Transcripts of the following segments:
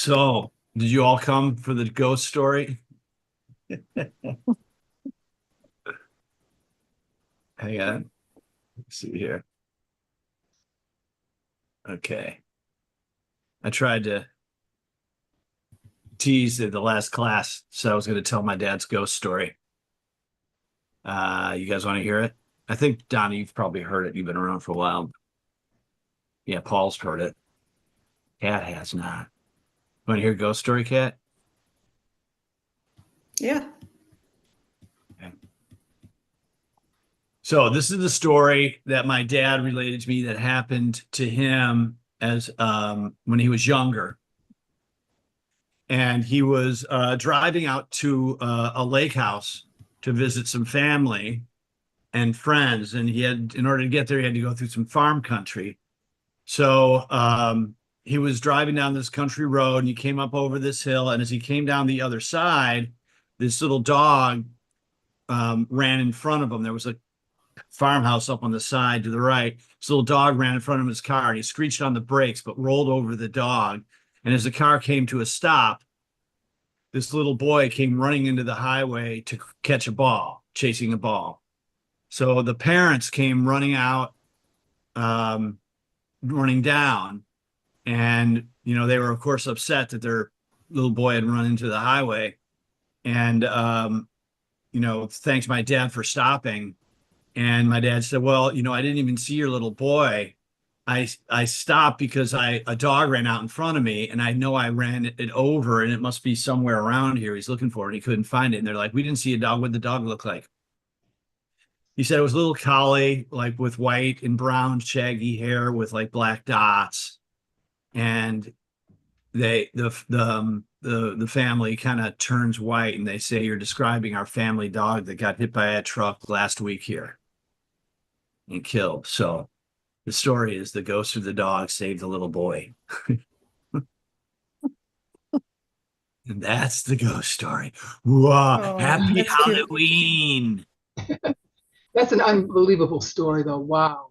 So, did you all come for the ghost story? Hang on. Let's see here. Okay. I tried to tease at the last class, so I was going to tell my dad's ghost story. You guys want to hear it? I think, Donnie, you've probably heard it. You've been around for a while. Yeah, Paul's heard it. Kat has not. Want to hear a ghost story, Kat? Yeah. Okay. So this is the story that my dad related to me that happened to him as when he was younger. And he was driving out to a lake house to visit some family and friends. And he had, in order to get there, he had to go through some farm country. So he was driving down this country road and he came up over this hill. And as he came down the other side, this little dog ran in front of him. There was a farmhouse up on the side to the right. This little dog ran in front of his car and he screeched on the brakes, but rolled over the dog. And as the car came to a stop, this little boy came running into the highway to catch a ball, chasing a ball. So the parents came running out, running down. And, you know, they were, of course, upset that their little boy had run into the highway. And, you know, thanks my dad for stopping. And my dad said, well, you know, I didn't even see your little boy. I stopped because a dog ran out in front of me and I know I ran it over and it must be somewhere around here. He's looking for it and he couldn't find it. And they're like, we didn't see a dog. What did the dog look like? He said it was a little collie, like with white and brown shaggy hair with like black dots. And the family kind of turns white and they say, you're describing our family dog that got hit by a truck last week here and killed. So the story is the ghost of the dog saved the little boy. And that's the ghost story. Whoa, Oh, happy that's cute. Halloween. That's an unbelievable story, though. Wow.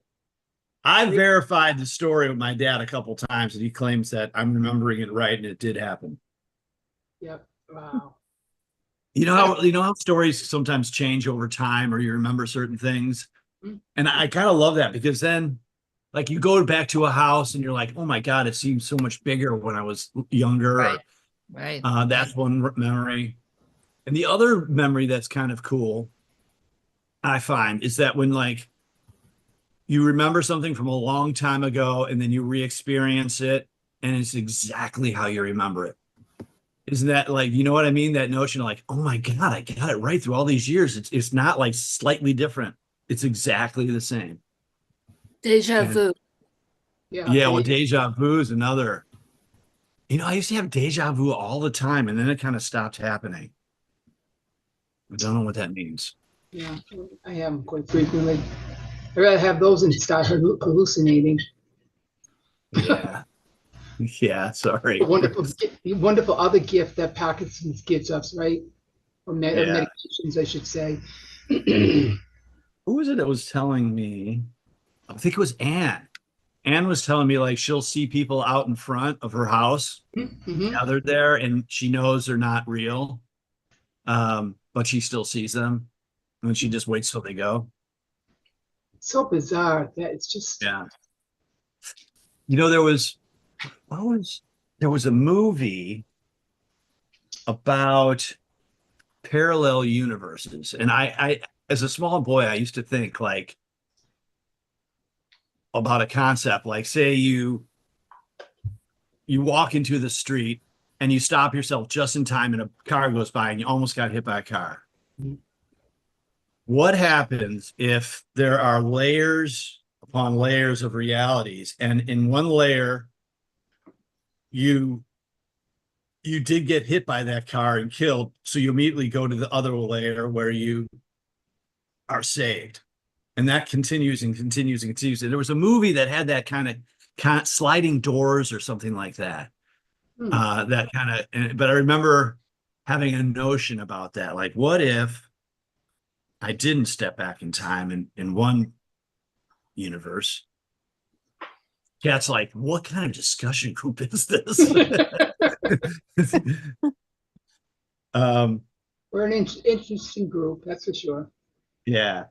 I verified the story with my dad a couple times, and he claims that I'm remembering it right, and it did happen. Yep. Wow. You know how stories sometimes change over time, or you remember certain things, and I kind of love that because then, like, you go back to a house and you're like, oh my God, it seems so much bigger when I was younger. Right. Right. That's one memory, and the other memory that's kind of cool, I find, is that when like you remember something from a long time ago and then you re-experience it and it's exactly how you remember it. Isn't that like, you know what I mean? That notion of like, oh my God, I got it right through all these years. It's not like slightly different. It's exactly the same. Deja vu. Yeah, well, deja vu is another. You know, I used to have deja vu all the time and then it kind of stopped happening. I don't know what that means. Yeah, I have them quite frequently. I'd rather have those than start hallucinating. Yeah. Yeah, sorry. Wonderful other gift that Parkinson's gives us, right? Or Yeah. medications, I should say. Who was it that was telling me? I think it was Anne. Anne was telling me like she'll see people out in front of her house gathered there and she knows they're not real. But she still sees them and then she just waits till they go. So bizarre that it's just Yeah. You know, there was a movie about parallel universes. And I as a small boy, I used to think like about a concept, like say you walk into the street and you stop yourself just in time and a car goes by and you almost got hit by a car. What happens if there are layers upon layers of realities and in one layer you did get hit by that car and killed, so you immediately go to the other layer where you are saved, and that continues and continues and continues. And there was a movie that had that kind of sliding doors or something like that. That kind of, but I remember having a notion about that, like what if I didn't step back in time in one universe Cat's like, what kind of discussion group is this? We're an interesting group, that's for sure. Yeah.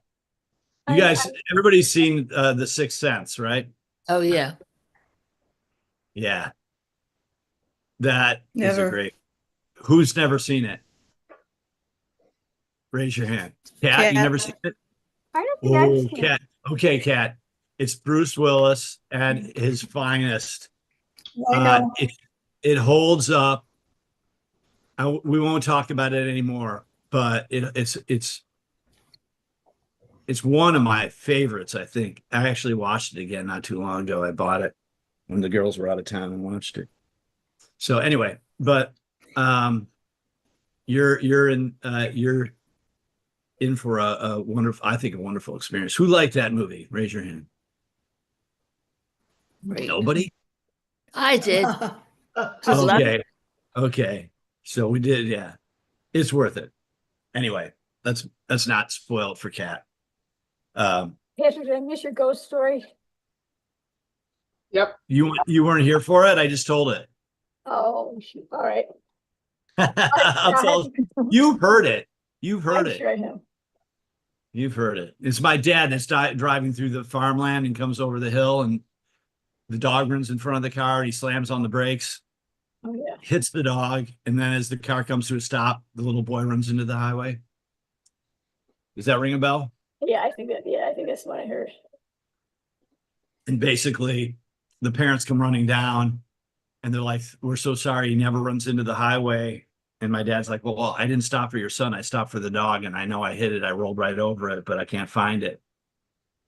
You guys, everybody's seen The Sixth Sense, right? Oh, yeah. Yeah. That is a Never. great. Who's never seen it? Raise your hand. Kat, you Kat. never seen it? I don't think I've Oh, seen it. Kat. Okay, Kat. It's Bruce Willis and his finest. I know. It holds up. We won't talk about it anymore, but it's one of my favorites. I think I actually watched it again not too long ago. I bought it when the girls were out of town and watched it. So anyway, but you're in for a wonderful, I think, a wonderful experience. Who liked that movie? Raise your hand. Great. Nobody? I did. Okay. So we did, yeah. It's worth it. Anyway, let's not spoil it for Kat. Patrick, did I miss your ghost story? Yep. You weren't here for it? I just told it. Oh, shoot. All right. I'll tell you've heard it. You've heard I'm it. sure I have. You've heard it. It's my dad that's driving through the farmland and comes over the hill, and the dog runs in front of the car. And he slams on the brakes, Oh, yeah. hits the dog, and then as the car comes to a stop, the little boy runs into the highway. Does that ring a bell? Yeah, I think that's what I heard. And basically, the parents come running down, and they're like, "We're so sorry. He never runs into the highway." And my dad's like, well, I didn't stop for your son. I stopped for the dog, and I know I hit it. I rolled right over it, but I can't find it.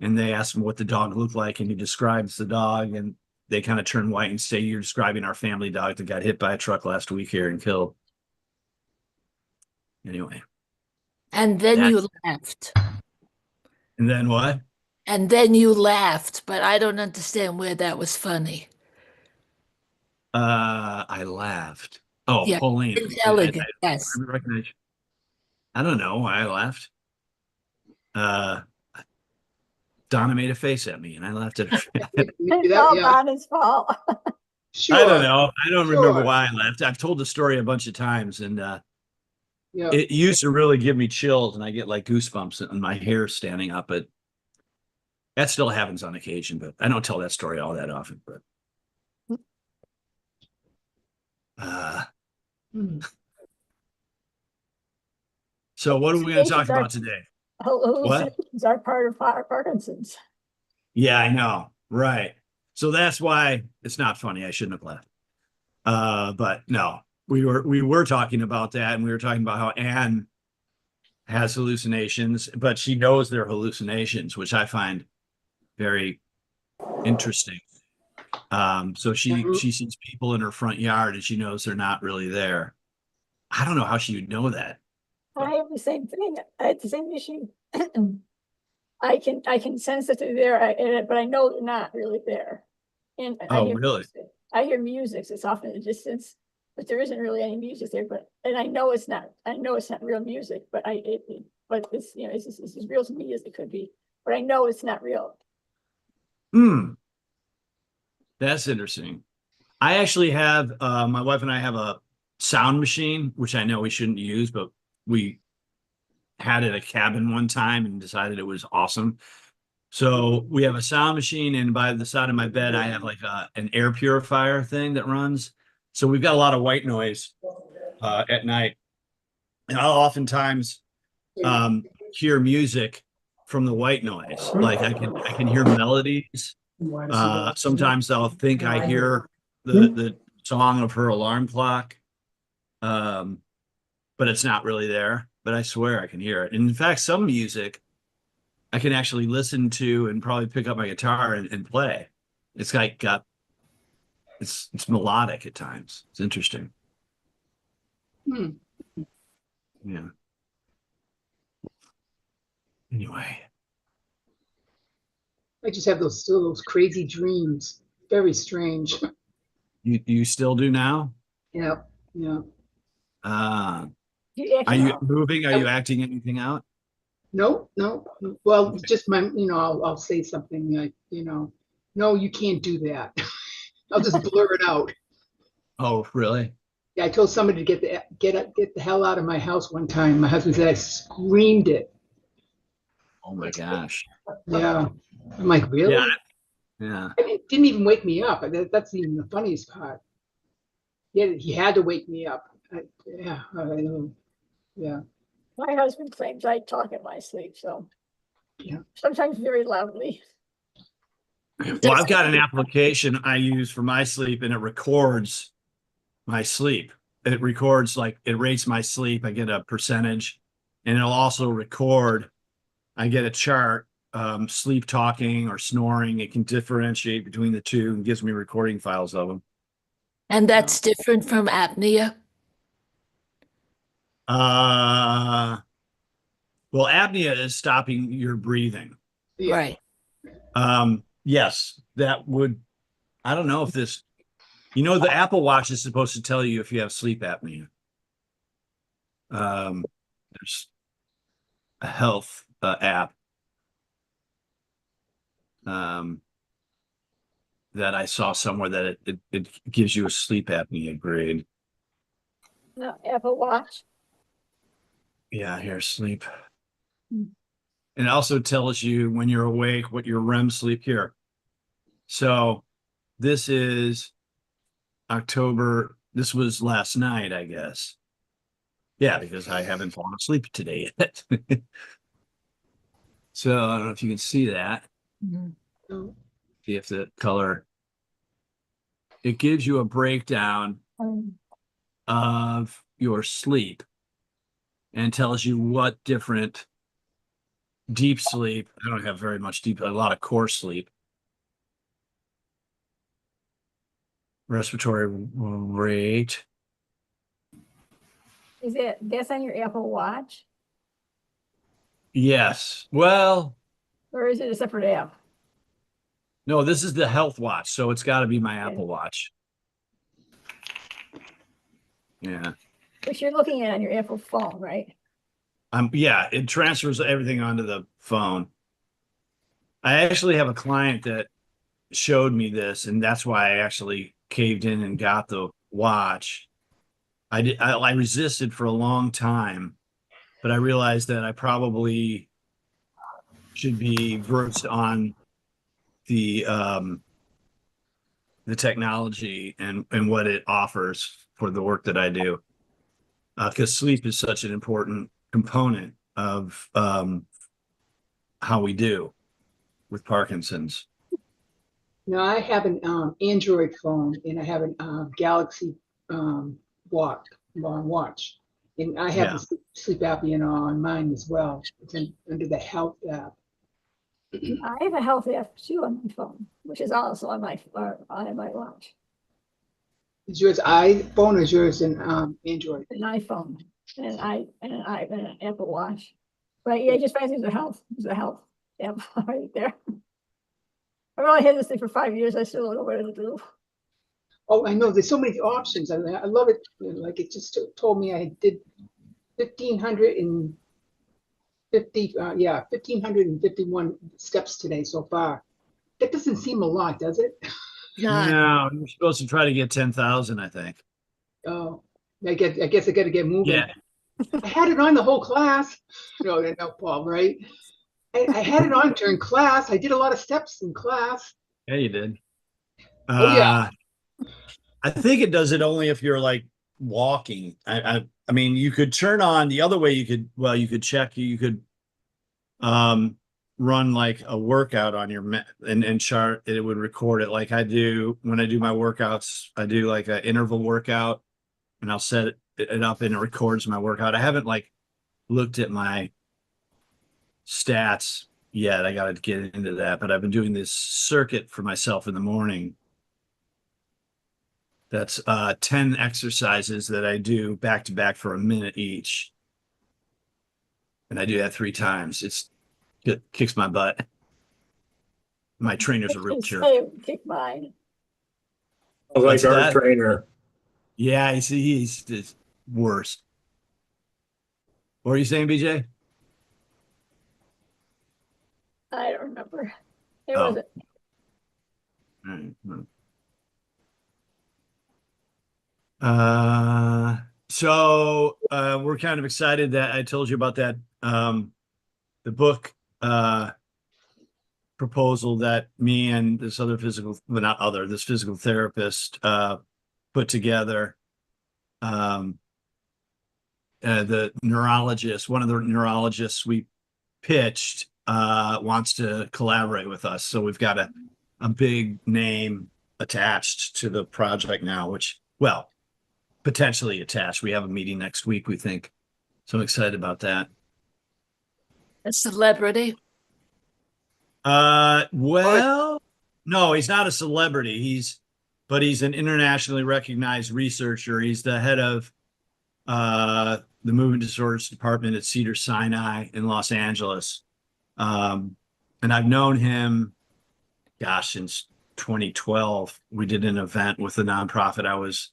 And they ask him what the dog looked like, and he describes the dog, and they kind of turn white and say, you're describing our family dog that got hit by a truck last week here and killed. Anyway. And then you laughed. And then what? And then you laughed, but I don't understand where that was funny. I laughed. Oh, Yeah, Pauline. it's elegant, yes. I recognize. I don't know why I laughed. Donna made a face at me, and I laughed at her. Maybe It's that, all yeah. Donna's fault. Sure. I don't know. I don't remember Sure. why I laughed. I've told the story a bunch of times, and Yeah. it used to really give me chills, and I get like goosebumps and my hair standing up. But that still happens on occasion. But I don't tell that story all that often. But Hmm. so what are we going to talk about today? Hallucinations are part of Parkinson's. Yeah, I know. Right. So that's why it's not funny. I shouldn't have laughed. But no, we were talking about that, and we were talking about how Anne has hallucinations, but she knows they're hallucinations, which I find very interesting. So she sees people in her front yard, and she knows they're not really there. I don't know how she would know that. I have the same thing. I had the same issue. I can sense that they're there, but I know they're not really there. And Oh, really? I hear music. It's off in the distance, but there isn't really any music there. And I know it's not real music. But it's it's as real to me as it could be. But I know it's not real. That's interesting. I actually have my wife and I have a sound machine, which I know we shouldn't use, but we had it at a cabin one time and decided it was awesome. So we have a sound machine, and by the side of my bed, I have like an air purifier thing that runs. So we've got a lot of white noise at night. And I'll oftentimes hear music from the white noise. Like I can hear melodies. Sometimes I'll think I hear the song of her alarm clock. But it's not really there. But I swear I can hear it. And in fact, some music I can actually listen to and probably pick up my guitar and play. It's like it's melodic at times. It's interesting. Yeah. Anyway. I just have those crazy dreams. Very strange. You still do now? Yeah. Yeah. Are you moving? Are you acting anything out? No. Well, just I'll say something like, No, you can't do that. I'll just blur it out. Oh, really? Yeah, I told somebody to get the hell out of my house one time. My husband said I screamed it. Oh my gosh. Yeah. I'm like, Yeah. really? Yeah. It didn't even wake me up. That's even the funniest part. Yeah, he had to wake me up. Yeah, I know. Yeah, My husband claims I talk in my sleep, so. Yeah. Sometimes very loudly. Well, I've got an application I use for my sleep and it records my sleep. It records, like, it rates my sleep. I get a percentage, and it'll also record. I get a chart, sleep talking or snoring. It can differentiate between the two and gives me recording files of them. And that's different from apnea? Well, apnea is stopping your breathing. yeah. Right. Yes, that would, I don't know if this, the Apple Watch is supposed to tell you if you have sleep apnea. There's a health app that I saw somewhere that it gives you a sleep apnea grade. No, Apple Watch. Yeah, here, sleep. Hmm. And it also tells you when you're awake, what your REM sleep here. So this is October. This was last night, I guess. Yeah, because I haven't fallen asleep today yet. So I don't know if you can see that. Mhm. Oh, See if the color, it gives you a breakdown of your sleep and tells you what different deep sleep. I don't have very much deep, a lot of core sleep. Respiratory rate. That's on your Apple Watch, Yes. Well, or is it a separate app? no, this is the health watch, so it's got to be my Okay. Apple Watch. Yeah. Which you're looking at on your Apple phone, right? Yeah, it transfers everything onto the phone. I actually have a client that showed me this, and that's why I actually caved in and got the watch. I resisted for a long time, but I realized that I probably should be versed on the technology and what it offers for the work that I do. Because sleep is such an important component of how we do with Parkinson's. No, I have an Android phone and I have an Galaxy um, watch, and I have Yeah. the sleep apnea on mine as well. It's under the health app. I have a health app too on my phone, which is also on my watch, Is yours iPhone or is yours an Android? an iPhone, and an Apple Watch. But yeah, it just finds there's a health app right there. I've only had this thing for 5 years. I still don't know what to do. Oh, I know. There's so many options. I love it. Like it just told me I did 1,550. Yeah, 1,551 steps today so far. That doesn't seem a lot, does it? Not. No, you're supposed to try to get 10,000, I think. Oh, I guess I got to get moving. Yeah. I had it on the whole class. No, Paul, right? I had it on during class. I did a lot of steps in class. Yeah, you did. Oh yeah. I think it does it only if you're like walking. I mean, you could turn on the other way. You could check. You could run like a workout on your and chart. It would record it like I do when I do my workouts. I do like an interval workout, and I'll set it up and it records my workout. I haven't like looked at my stats yet. I got to get into that, but I've been doing this circuit for myself in the morning. That's 10 exercises that I do back to back for a minute each. And I do that 3 times. It kicks my butt. My trainer's a real jerk. Kick mine. Like What's our that? trainer. Yeah, he's just worse. What are you saying, BJ? I don't remember. It Oh. was Right. So we're kind of excited that I told you about that the book proposal that me and this other this physical therapist put together. The neurologist, one of the neurologists we pitched wants to collaborate with us. So we've got a big name attached to the project now, which, well, potentially attached. We have a meeting next week, we think. So I'm excited about that. A celebrity? Well, no, he's not a celebrity. But he's an internationally recognized researcher. He's the head of the movement disorders department at Cedars-Sinai in Los Angeles. And I've known him, gosh, since 2012. We did an event with the nonprofit I was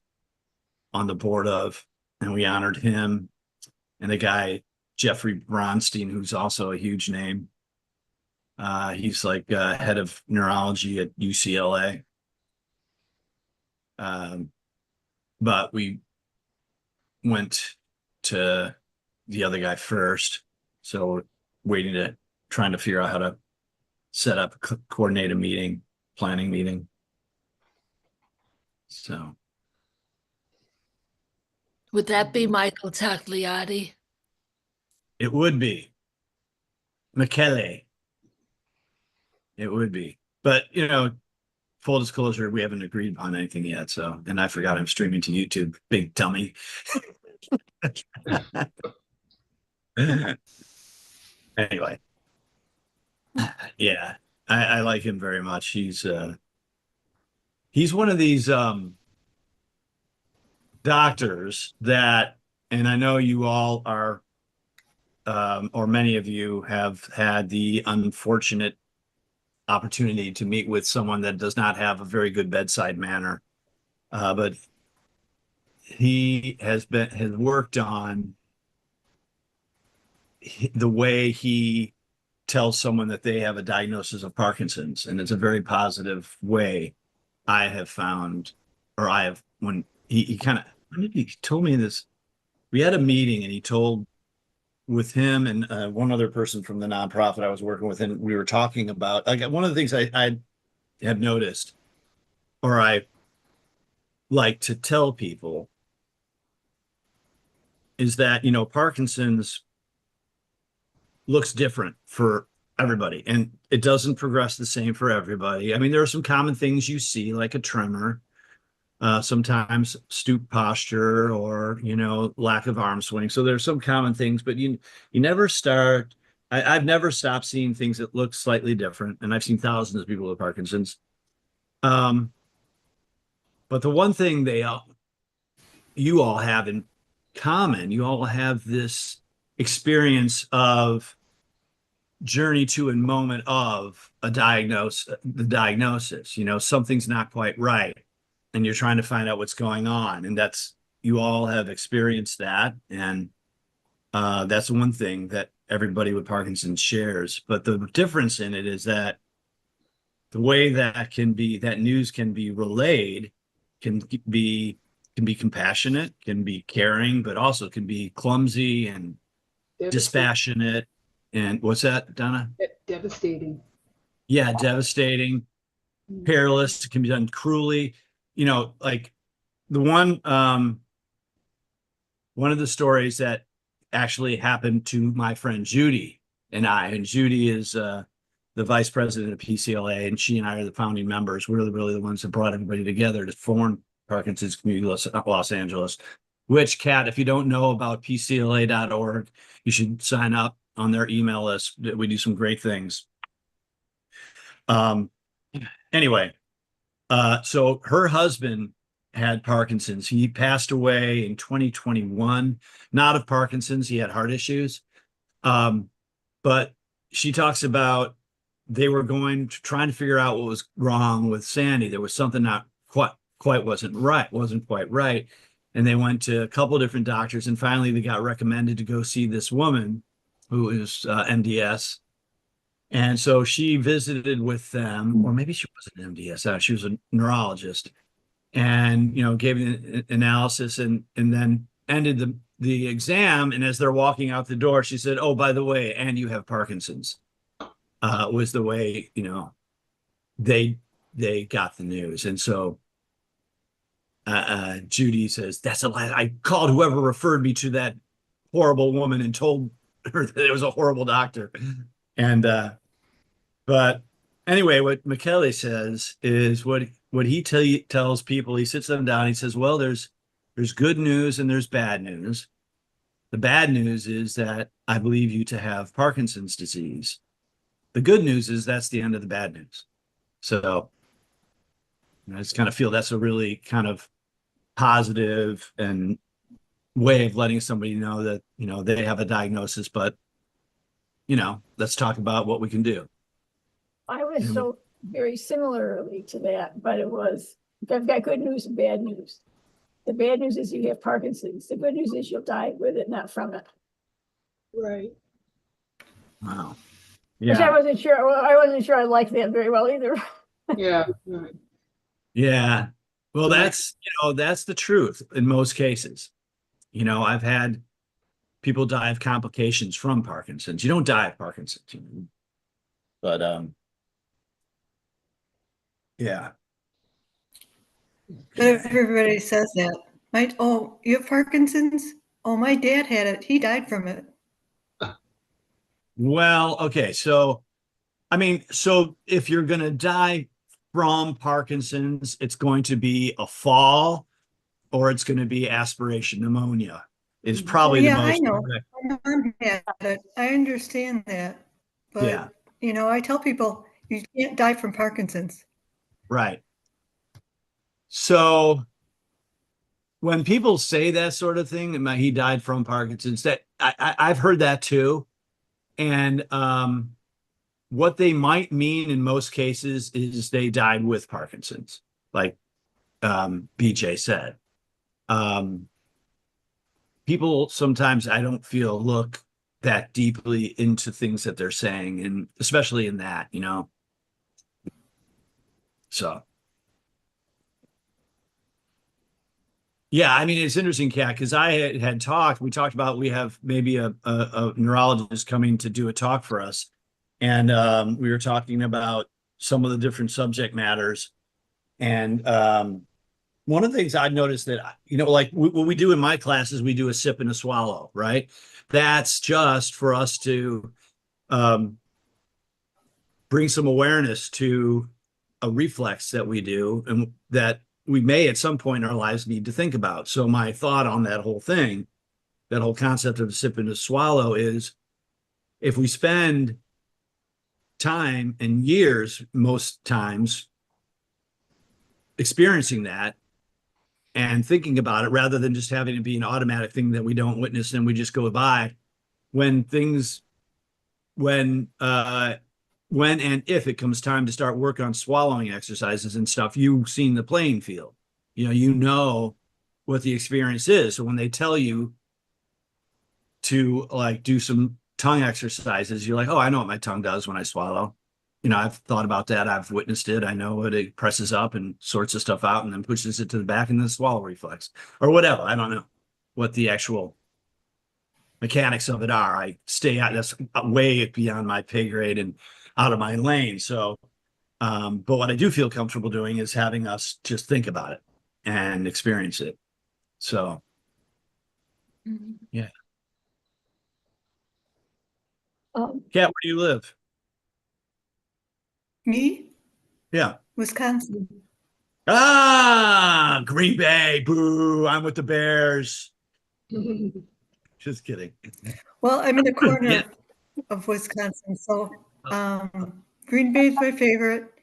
on the board of, and we honored him and a guy, Jeffrey Bronstein, who's also a huge name. He's like head of neurology at UCLA. But we went to the other guy first. So trying to figure out how to set up, coordinate a meeting, planning meeting. So. Would that be Michael Tagliati? It would be. Michele. It would be. But, full disclosure, we haven't agreed on anything yet. So, and I forgot I'm streaming to YouTube. Big dummy. Anyway. Yeah, I like him very much. He's one of these doctors that, and I know you all are, or many of you have had the unfortunate opportunity to meet with someone that does not have a very good bedside manner. But he has worked on the way he tells someone that they have a diagnosis of Parkinson's. And it's a very positive way I have found, when he told me this, we had a meeting and he told with him and one other person from the nonprofit I was working with, and we were talking about, like, one of the things I have noticed, or I like to tell people, is that, Parkinson's looks different for everybody, and it doesn't progress the same for everybody. I mean, there are some common things you see, like a tremor, sometimes stoop posture, or lack of arm swing. So there's some common things, but you never start. I've never stopped seeing things that look slightly different, and I've seen thousands of people with Parkinson's. But the one thing you all have in common, you all have this experience of journey to and moment of the diagnosis. Something's not quite right, and you're trying to find out what's going on. And you all have experienced that. And that's one thing that everybody with Parkinson's shares. But the difference in it is that the way that news can be relayed can be compassionate, can be caring, but also can be clumsy and dispassionate. And what's that, Donna? Devastating. Yeah, devastating, perilous. It can be done cruelly. Like the one of the stories that actually happened to my friend Judy and I, and Judy is the vice president of PCLA, and she and I are the founding members. We're really the ones that brought everybody together to form Parkinson's Community Los Angeles. Which, Kat, if you don't know about PCLA.org, you should sign up on their email list. We do some great things. Anyway, so her husband had Parkinson's. He passed away in 2021, not of Parkinson's. He had heart issues. But she talks about they were trying to figure out what was wrong with Sandy. There was something not wasn't quite right. And they went to a couple of different doctors, and finally they got recommended to go see this woman who is MDS. And so she visited with them, or maybe she wasn't an MDS, she was a neurologist, and gave an analysis and then ended the exam. And as they're walking out the door, she said, "Oh, by the way, and you have Parkinson's." Was the way they got the news. And so Judy says, "That's a lie. I called whoever referred me to that horrible woman and told her that it was a horrible doctor." And but anyway, what Michele says is what he tells people. He sits them down. He says, "Well, there's good news and there's bad news. The bad news is that I believe you to have Parkinson's disease. The good news is that's the end of the bad news." So I just kind of feel that's a really kind of positive and way of letting somebody know that they have a diagnosis, but let's talk about what we can do. I was so very similarly to that, but it was, I've got good news and bad news. The bad news is you have Parkinson's. The good news is you'll die with it, not from it. Right. Wow. Which Yeah. I wasn't sure. Well, I wasn't sure I liked that very well either. Yeah. Right. Yeah. Well, Right. that's the truth in most cases. I've had people die of complications from Parkinson's. You don't die of Parkinson's, but yeah. Everybody says that. You have Parkinson's? Oh, my dad had it. He died from it. Well, okay. So, so if you're going to die from Parkinson's, it's going to be a fall or it's going to be aspiration pneumonia is probably the most. I know. My mom had it. I understand that. But, Yeah. I tell people you can't die from Parkinson's. Right. So when people say that sort of thing, he died from Parkinson's, that I've heard that too. And what they might mean in most cases is they died with Parkinson's, like BJ said. People sometimes, I don't feel, look that deeply into things that they're saying, and especially in that, So. Yeah, it's interesting, Kat, because I we talked about we have maybe a neurologist coming to do a talk for us. And we were talking about some of the different subject matters. And one of the things I've noticed that, like what we do in my classes, we do a sip and a swallow, right? That's just for us to bring some awareness to a reflex that we do and that we may at some point in our lives need to think about. So my thought on that whole thing, that whole concept of sip and a swallow, is if we spend time and years, most times, experiencing that and thinking about it rather than just having it be an automatic thing that we don't witness and we just go by, when and if it comes time to start work on swallowing exercises and stuff, you've seen the playing field. You know what the experience is. So when they tell you to like do some tongue exercises, you're like, oh, I know what my tongue does when I swallow. I've thought about that. I've witnessed it. I know it presses up and sorts of stuff out and then pushes it to the back and then swallow reflex or whatever. I don't know what the actual mechanics of it are. I stay out. That's way beyond my pay grade and out of my lane. So, but what I do feel comfortable doing is having us just think about it and experience it. So, yeah. Kat, where do you live? Me? Yeah. Wisconsin. Ah, Green Bay. Boo. I'm with the Bears. Just kidding. Well, I'm in the corner Yeah. of Wisconsin. So Green Bay is my favorite,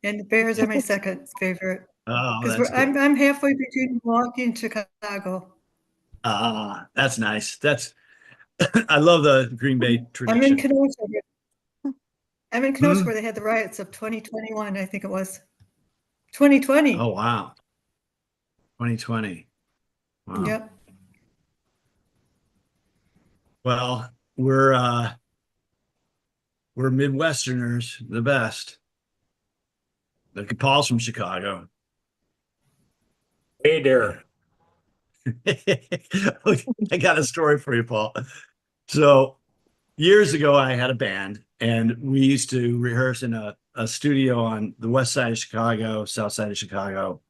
and the Bears are my second favorite. Oh, Because that's good. I'm halfway between Milwaukee and Chicago. Ah, that's nice. I love the Green Bay I'm in tradition. Kenosha. Where they had the riots of 2021, I think it was. 2020. Oh, wow. 2020. Wow. Yep. Well, we're we're Midwesterners, the best. Look at Paul's from Chicago. Hey there. I got a story for you, Paul. So years ago, I had a band, and we used to rehearse in a studio on the west side of Chicago, south side of Chicago.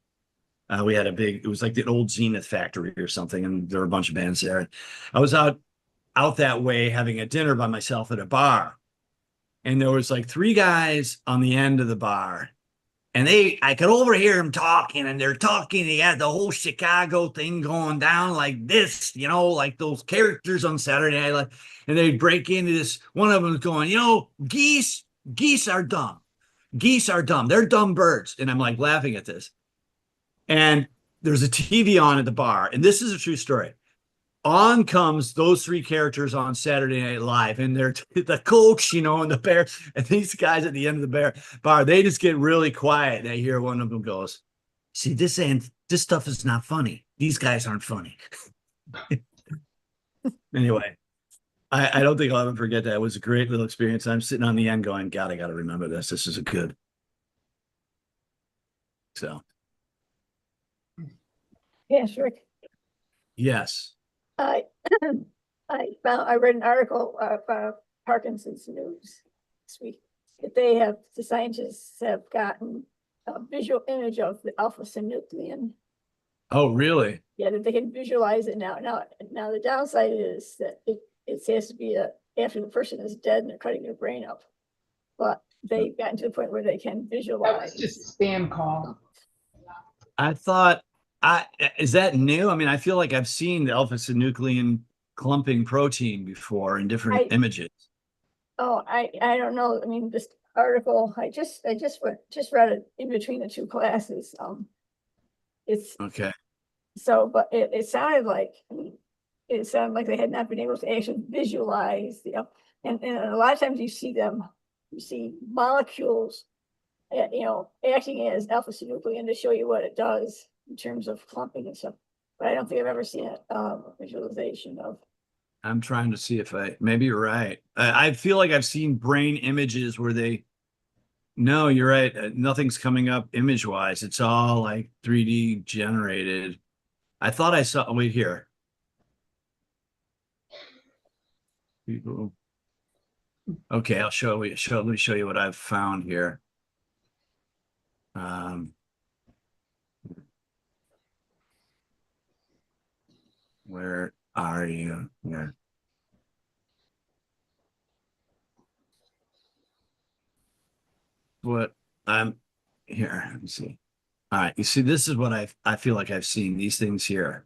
We had it was like the old Zenith factory or something, and there were a bunch of bands there. I was out that way having a dinner by myself at a bar, and there was like three guys on the end of the bar. And I could overhear them talking, and they're talking. They had the whole Chicago thing going down like this, like those characters on Saturday Night Live. And they'd break into this. One of them was going, geese are dumb. Geese are dumb. They're dumb birds. And I'm like laughing at this. And there's a TV on at the bar. And this is a true story. On comes those three characters on Saturday Night Live, and they're the coach, and the bear, and these guys at the end of the bar, they just get really quiet. And I hear one of them goes, "See, this stuff is not funny. These guys aren't funny." Anyway, I don't think I'll ever forget that. It was a great little experience. I'm sitting on the end going, God, I got to remember this. This is a good. So. Yes, Rick. Yes. I I read an article about Parkinson's news this week that the scientists have gotten a visual image of the alpha-synuclein. Oh, really? Yeah, that they can visualize it now. Now the downside is that it has to be after the person is dead and they're cutting their brain up. But they've gotten to the point where they can That visualize. was just a spam call. I thought, is that new? I mean, I feel like I've seen the alpha-synuclein clumping protein before in different images. Oh, I don't know. I mean, this article, I just read it in between the two classes. It's Okay. so, but it sounded like, it sounded like they had not been able to actually visualize and a lot of times you see molecules, acting as alpha-synuclein to show you what it does in terms of clumping and stuff. But I don't think I've ever seen a visualization of. I'm trying to see if maybe you're right. I feel like I've seen brain images where no, you're right. Nothing's coming up image-wise. It's all like 3D generated. I thought I saw, wait here. People. Okay, let me show you what I've found here. Where are you? Here. What I'm here. Let me see. All right, you see, this is what I feel like I've seen these things here.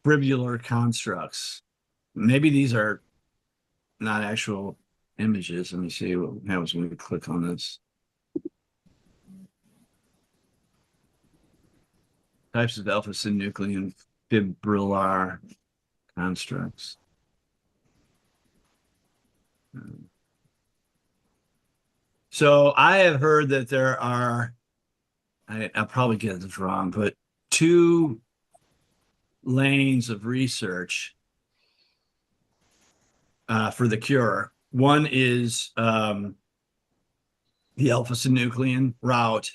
Fibular constructs. Maybe these are not actual images. Let me see what happens when we click on this. Types of alpha-synuclein fibrillar constructs. So I have heard that there are, I'll probably get this wrong, but two lanes of research for the cure. One is the alpha-synuclein route,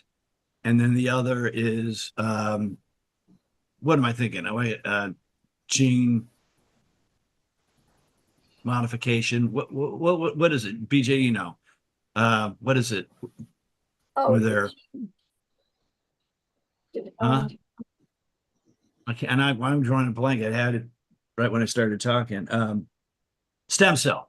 and then the other is what am I thinking? Gene modification. What is it? BJ, what is it? Oh, Were there? Okay, and I'm drawing a blank. I had it right when I started talking. Stem cell.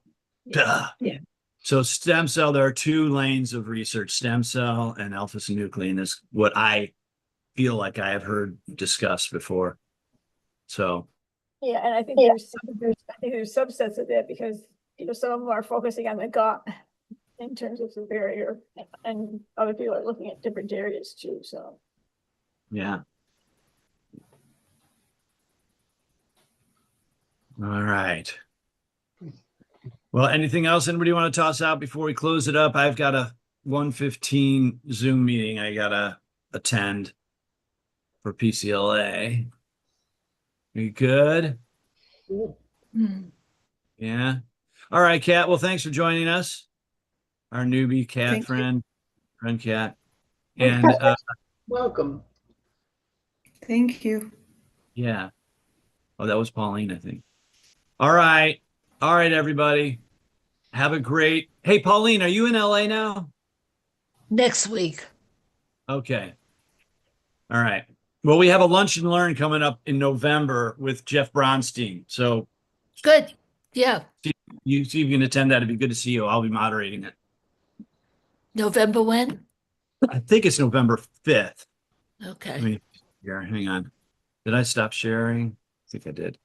Duh. Yeah. So stem cell, there are two lanes of research. Stem cell and alpha-synuclein is what I feel like I have heard discussed before. So yeah, and I think there's subsets of that because some of them are focusing on the gut in terms of the barrier, and other people are looking at different areas too. So yeah. All right. Well, anything else anybody want to toss out before we close it up? I've got a 1:15 Zoom meeting I gotta attend for PCLA. You good? Mm. Yeah. All right, Kat. Well, thanks for joining us. Our newbie cat Thank you. friend Kat. And Welcome. Thank you. yeah. Oh, that was Pauline, I think. All right. All right, everybody. Have a great. Hey, Pauline, are you in LA now? Next week. Okay. All right. Well, we have a lunch and learn coming up in November with Jeff Bronstein. So Good. Yeah. you see if you can attend that. It'd be good to see you. I'll be moderating it. November when? I think it's November 5th. Okay. I mean, here, hang on. Did I stop sharing? I think I did.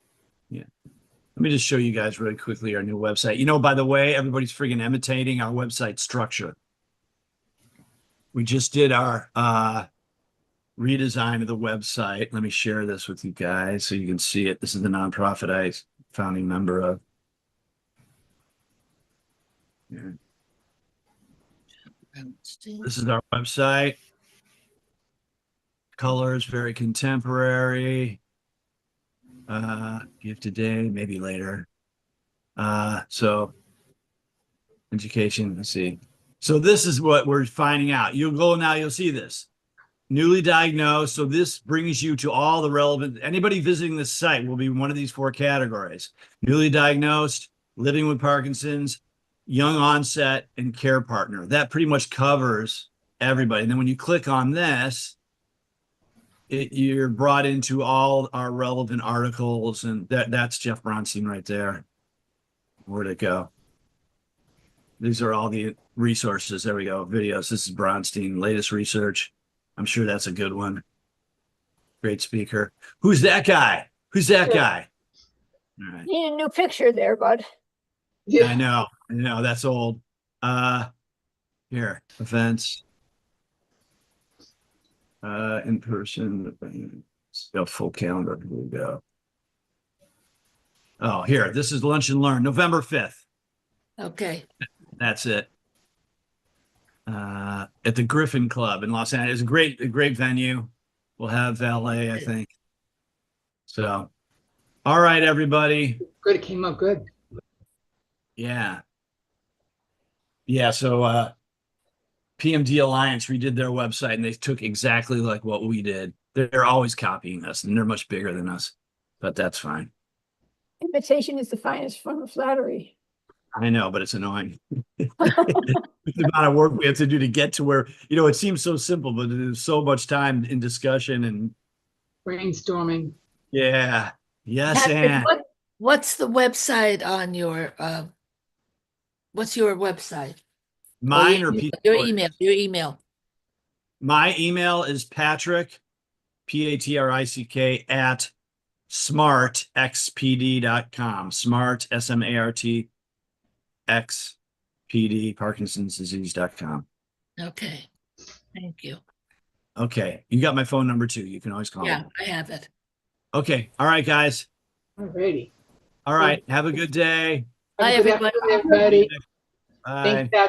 Yeah. Let me just show you guys really quickly our new website. You know, by the way, everybody's friggin' imitating our website structure. We just did our redesign of the website. Let me share this with you guys so you can see it. This is the nonprofit I founding member of. Here. This is our website. Colors, very contemporary. Give today, maybe later. So education, let's see. So this is what we're finding out. You'll go now, you'll see this. Newly diagnosed. So this brings you to all the relevant, anybody visiting this site will be one of these 4 categories. Newly diagnosed, living with Parkinson's, young onset, and care partner. That pretty much covers everybody. And then when you click on this, you're brought into all our relevant articles, and that's Jeff Bronstein right there. Where'd it go? These are all the resources. There we go. Videos. This is Bronstein, latest research. I'm sure that's a good one. Great speaker. Who's that guy? Who's that guy? All right. Need a new picture there, bud. Yeah. I know. That's old. Here, events. In person. A full calendar. Here we go. Oh, here. This is Lunch and Learn, November 5th. Okay. That's it. At the Griffin Club in Los Angeles. It's a great venue. We'll have valet, I think. So, all right, everybody. Good, it came out good. Yeah. Yeah, so PMD Alliance redid their website and they took exactly like what we did. They're always copying us and they're much bigger than us, but that's fine. Imitation is the finest form of flattery. I know, but it's annoying. The amount of work we have to do to get to where, it seems so simple, but there's so much time in discussion and Brainstorming. yeah. Yes, Patrick, and what's the website on your what's your website? mine or Your email. My email is Patrick, Patrick at SmartXPD.com. Smart, SMART, XPD, Parkinson's disease.com. Okay. Thank you. Okay. You got my phone number too. You can always call Yeah, me. I have it. Okay. All right, guys. Alrighty. All right. Have a good day. Bye, Have a good everybody. afternoon, everybody. Bye. Thanks, Patrick.